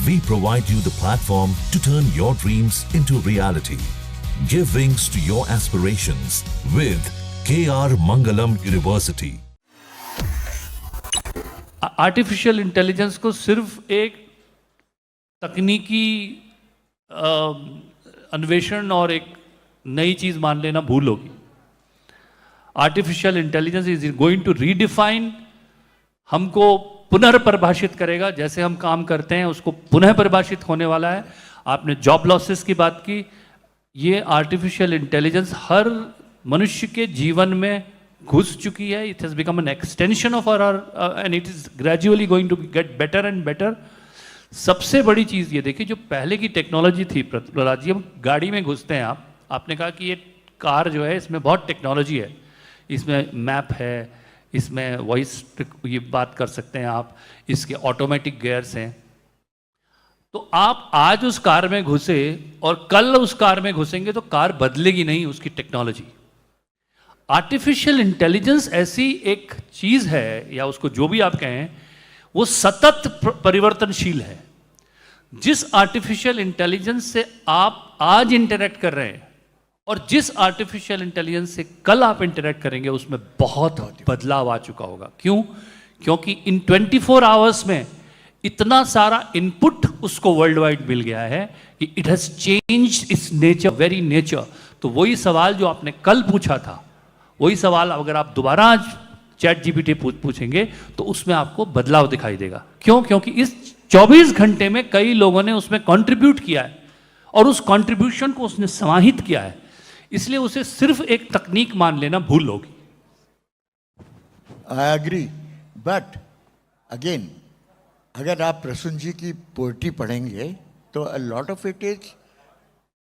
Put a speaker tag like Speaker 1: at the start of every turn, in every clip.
Speaker 1: We provide you the platform to turn your dreams into reality. Give wings to your aspirations with KR Mangalam University.
Speaker 2: Artificial intelligence को सिर्फ एक तकनीकी अन्वेषण और एक नई चीज मान लेना भूल होगी. Artificial intelligence is going to redefine, हमको पुनर्परिभाषित करेगा. जैसे हम काम करते हैं उसको पुनः परिभाषित होने वाला है. आपने जॉब लॉसेस की बात की. ये आर्टिफिशियल इंटेलिजेंस हर मनुष्य के जीवन में घुस चुकी है. It has become an extension of our and it is gradually going to get better and better. सबसे बड़ी चीज ये देखिए, जो पहले की टेक्नोलॉजी थी प्रहलाद जी, हम गाड़ी में घुसते हैं. आपने कहा कि ये कार जो है इसमें बहुत टेक्नोलॉजी है, इसमें मैप है, इसमें वॉइस ये बात कर सकते हैं आप, इसके ऑटोमेटिक गियर्स हैं. तो आप आज उस कार में घुसे और कल उस कार में घुसेंगे तो कार बदलेगी नहीं उसकी टेक्नोलॉजी. आर्टिफिशियल इंटेलिजेंस ऐसी एक चीज है, या उसको जो भी आप कहें, वो सतत परिवर्तनशील है. जिस आर्टिफिशियल इंटेलिजेंस से आप आज इंटरेक्ट कर रहे हैं और जिस आर्टिफिशियल इंटेलिजेंस से कल आप इंटरेक्ट करेंगे उसमें बहुत बदलाव आ चुका होगा. क्यों? क्योंकि इन 24 आवर्स में इतना सारा इनपुट उसको वर्ल्ड वाइड मिल गया है कि it has changed it's nature, very nature. तो वही सवाल जो आपने कल पूछा था, वही सवाल अगर आप दोबारा आज चैट जीपीटी पूछेंगे तो उसमें आपको बदलाव दिखाई देगा. क्यों? क्योंकि इस 24 घंटे में कई लोगों ने उसमें कंट्रीब्यूट किया है और उस कंट्रीब्यूशन को उसने समाहित किया है. इसलिए उसे सिर्फ एक तकनीक मान लेना भूल होगी.
Speaker 3: आई एग्री, बट अगेन अगर आप प्रसून जी की पोएट्री पढ़ेंगे तो a lot of it is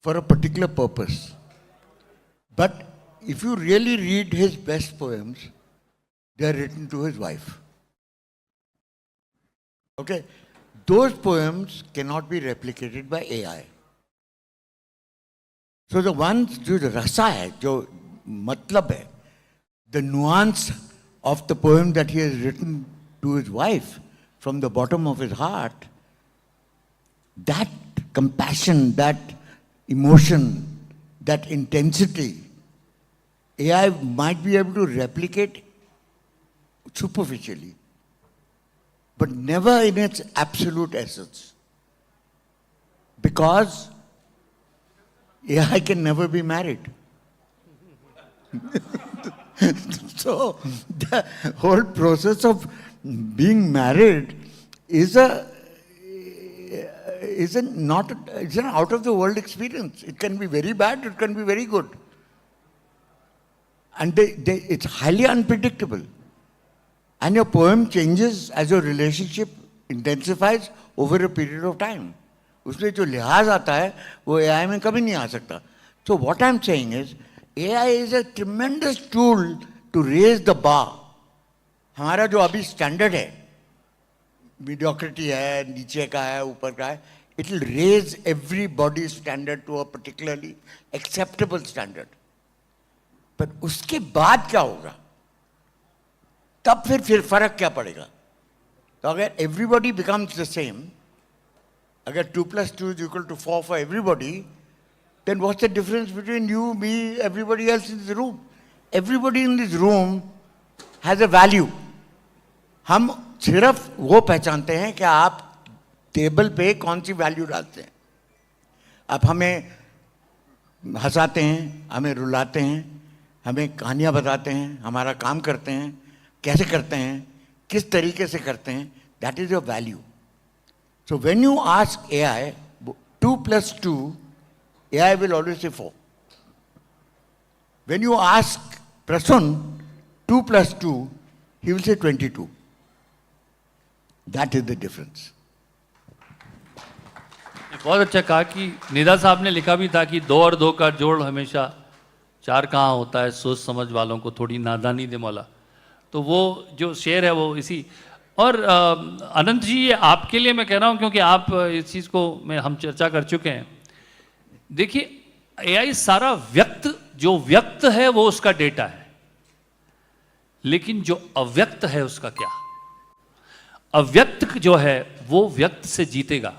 Speaker 3: for a particular purpose. But if you really read his best poems, they are written to his wife. Okay? Those poems cannot be replicated by AI. So the ones, जो रसा है, जो मतलब है, the nuance of the poem that he has written to his wife from the bottom of his heart, that compassion, that emotion, that intensity, AI might be able to replicate superficially, but never in its absolute essence. Because AI can never be married. So the whole process of being married is an out of the world experience. It can be very bad, it can be very good. And it's highly unpredictable. And your poem changes as your relationship intensifies over a period of time. उसमें जो लिहाज आता है वो AI में कभी नहीं आ सकता. So what I'm saying is, AI is a tremendous tool to raise the bar. हमारा जो अभी स्टैंडर्ड है, mediocrity है, नीचे का है, ऊपर का है, it will raise everybody's standard to a particularly acceptable standard. पर उसके बाद क्या होगा, तब फिर फर्क क्या पड़ेगा. तो अगर एवरीबॉडी बिकम्स द सेम, अगर 2 + 2 = 4 for everybody, then what's the difference between you, me, everybody else in this room. Everybody in this room has a value. हम सिर्फ वो पहचानते हैं कि आप टेबल पे कौन सी वैल्यू डालते हैं. आप हमें हंसाते हैं, हमें रुलाते हैं, हमें कहानियाँ बताते हैं, हमारा काम करते हैं, कैसे करते हैं, किस तरीके से करते हैं, that is your value. So when you ask AI 2 + 2, AI will always say 4. When you ask Prasun 2 + 2, he will say 22. That is the difference.
Speaker 2: बहुत अच्छा कहा कि निदा साहब ने लिखा भी था कि 2 और 2 का जोड़ हमेशा 4 कहाँ होता है, सोच समझ वालों को थोड़ी नादानी दे मौला. तो वो जो शेर है वो इसी. और अनंत जी, ये आपके लिए मैं कह रहा हूँ क्योंकि आप इस चीज़ को हम चर्चा कर चुके हैं. देखिए, AI सारा जो व्यक्त है वो उसका डेटा है, लेकिन जो अव्यक्त है उसका क्या. अव्यक्त जो है वो व्यक्त से जीतेगा.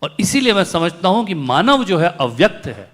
Speaker 2: और इसीलिए मैं समझता हूं कि मानव जो है अव्यक्त है,